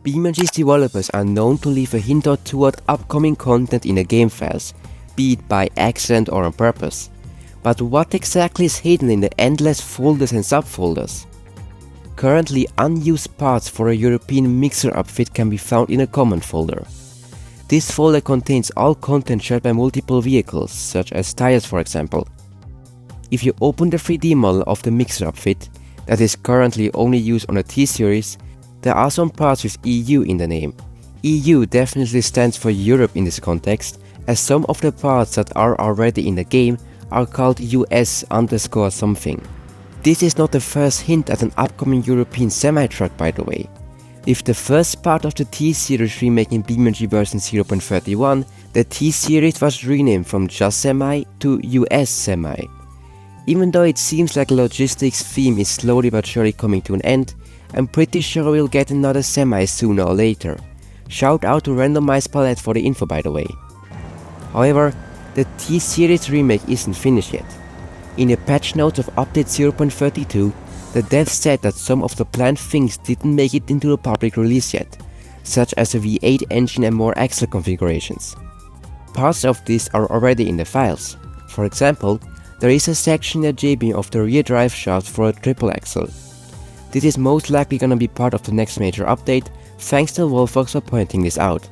BeamNG's developers are known to leave a hint or two at upcoming content in the game files, be it by accident or on purpose. But what exactly is hidden in the endless folders and subfolders? Currently, unused parts for a European mixer upfit can be found in a command folder. This folder contains all content shared by multiple vehicles, such as tires for example. If you open the 3D model of the mixer upfit, that is currently only used on the T-Series, there are some parts with EU in the name. EU definitely stands for Europe in this context, as some of the parts that are already in the game are called US_something. This is not the first hint at an upcoming European semi-truck, by the way. With the first part of the T-Series remake in BeamNG version 0.31, the T-Series was renamed from just Semi to US Semi. Even though it seems like the logistics theme is slowly but surely coming to an end, I'm pretty sure we'll get another Semi sooner or later. Shout out to Randomized Palette for the info, by the way. However, the T-Series remake isn't finished yet. In the patch notes of update 0.32, the devs said that some of the planned things didn't make it into the public release yet, such as the V8 engine and more axle configurations. Parts of this are already in the files. For example, there is a section in the J-beam of the rear drive shaft for a triple axle. This is most likely gonna be part of the next major update, thanks to Wolfbox for pointing this out.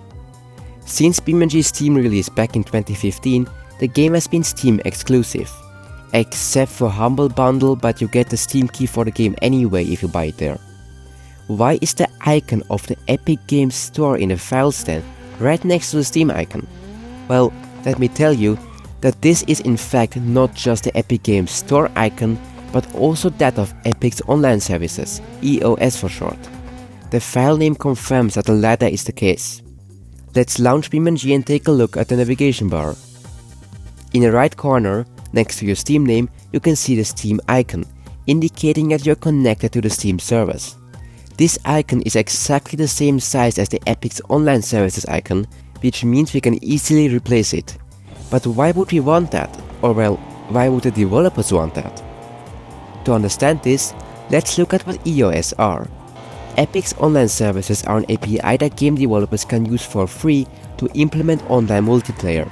Since BeamNG's Steam release back in 2015, the game has been Steam exclusive. Except for Humble Bundle, but you get the Steam key for the game anyway if you buy it there. Why is the icon of the Epic Games Store in the files then right next to the Steam icon? Well, let me tell you that this is in fact not just the Epic Games Store icon, but also that of Epic's online services, EOS for short. The file name confirms that the latter is the case. Let's launch BeamNG and take a look at the navigation bar. In the right corner, next to your Steam name, you can see the Steam icon, indicating that you're connected to the Steam servers. This icon is exactly the same size as the Epic's online services icon, which means we can easily replace it. But why would we want that? Or well, why would the developers want that? To understand this, let's look at what EOS are. Epic's online services are an API that game developers can use for free to implement online multiplayer.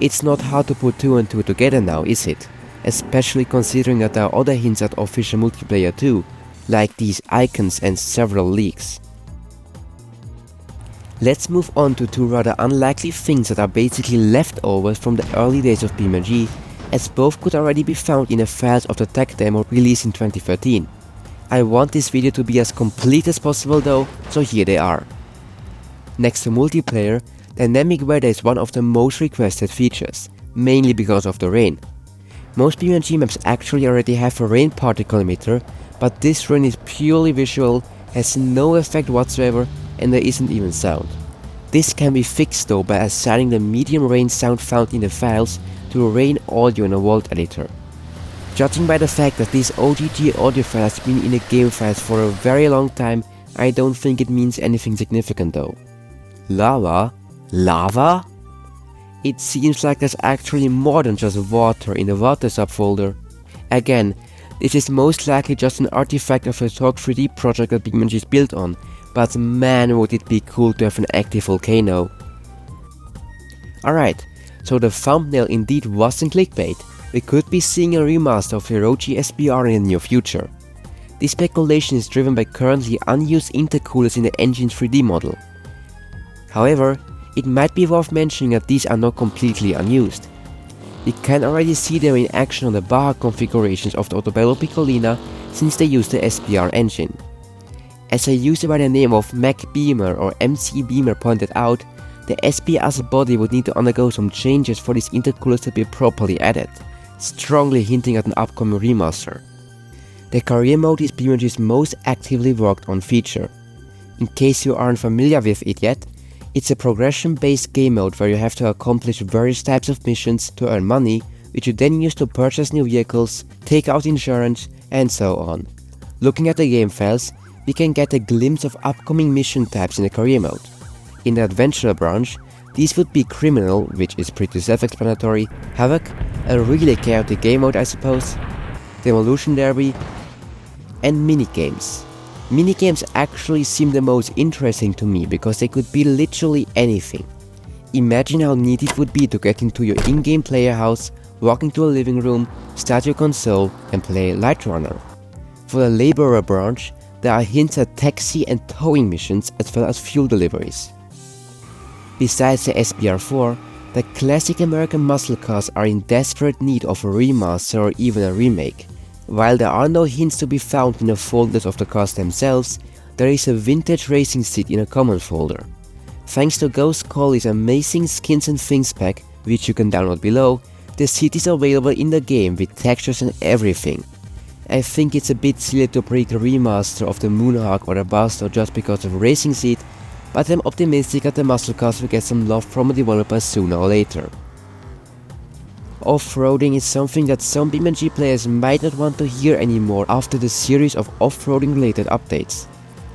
It's not hard to put two and two together now, is it? Especially considering that there are other hints at official multiplayer too, like these icons and several leaks. Let's move on to two rather unlikely things that are basically leftovers from the early days of BeamNG, as both could already be found in the files of the tech demo released in 2013. I want this video to be as complete as possible though, so here they are. Next to multiplayer, dynamic weather is one of the most requested features, mainly because of the rain. Most BeamNG maps actually already have a rain particle emitter, but this rain is purely visual, has no effect whatsoever, and there isn't even sound. This can be fixed though by assigning the medium rain sound found in the files to rain audio in a vault editor. Judging by the fact that this OGG audio file has been in the game files for a very long time, I don't think it means anything significant though. Lava? Lava? It seems like there's actually more than just water in the water subfolder. Again, this is most likely just an artifact of a Talk 3D project that BeamNG is built on, but man would it be cool to have an active volcano. Alright, so the thumbnail indeed wasn't clickbait. We could be seeing a remaster of Hirochi SBR in the near future. This speculation is driven by currently unused intercoolers in the engine's 3D model. However, it might be worth mentioning that these are not completely unused. We can already see them in action on the Baja configurations of the Autobello Piccolina since they use the SBR engine. As a user by the name of MacBeamer or MC Beamer pointed out, the SBR's body would need to undergo some changes for these intercoolers to be properly added, strongly hinting at an upcoming remaster. The career mode is BeamNG's most actively worked on feature. In case you aren't familiar with it yet, it's a progression-based game mode where you have to accomplish various types of missions to earn money, which you then use to purchase new vehicles, take out insurance, and so on. Looking at the game files, we can get a glimpse of upcoming mission types in the career mode. In the adventurer branch, these would be Criminal, which is pretty self-explanatory, Havoc, a really chaotic game mode I suppose, Demolition Derby, and minigames. Minigames actually seem the most interesting to me because they could be literally anything. Imagine how neat it would be to get into your in-game player house, walk into a living room, start your console and play Light Runner. For the laborer branch, there are hints at taxi and towing missions as well as fuel deliveries. Besides the SBR4, the classic American muscle cars are in desperate need of a remaster or even a remake. While there are no hints to be found in the folders of the cars themselves, there is a vintage racing seat in a common folder. Thanks to Ghost Collie's amazing skins and things pack, which you can download below, the seat is available in the game with textures and everything. I think it's a bit silly to predict a remaster of the Moonhawk or the Buster just because of a racing seat, but I'm optimistic that the muscle cars will get some love from the developers sooner or later. Off-roading is something that some BeamNG players might not want to hear anymore after the series of off-roading related updates.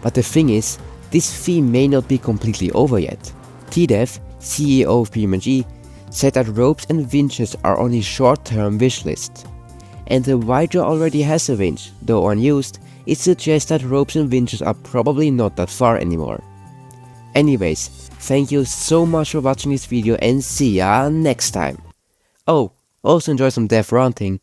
But the thing is, this theme may not be completely over yet. T-Dev, CEO of BeamNG, said that ropes and winches are on his short-term wishlist. And the Widra already has a winch, though unused, it suggests that ropes and winches are probably not that far anymore. Anyways, thank you so much for watching this video and see ya next time. Oh, also enjoy some dev ranting.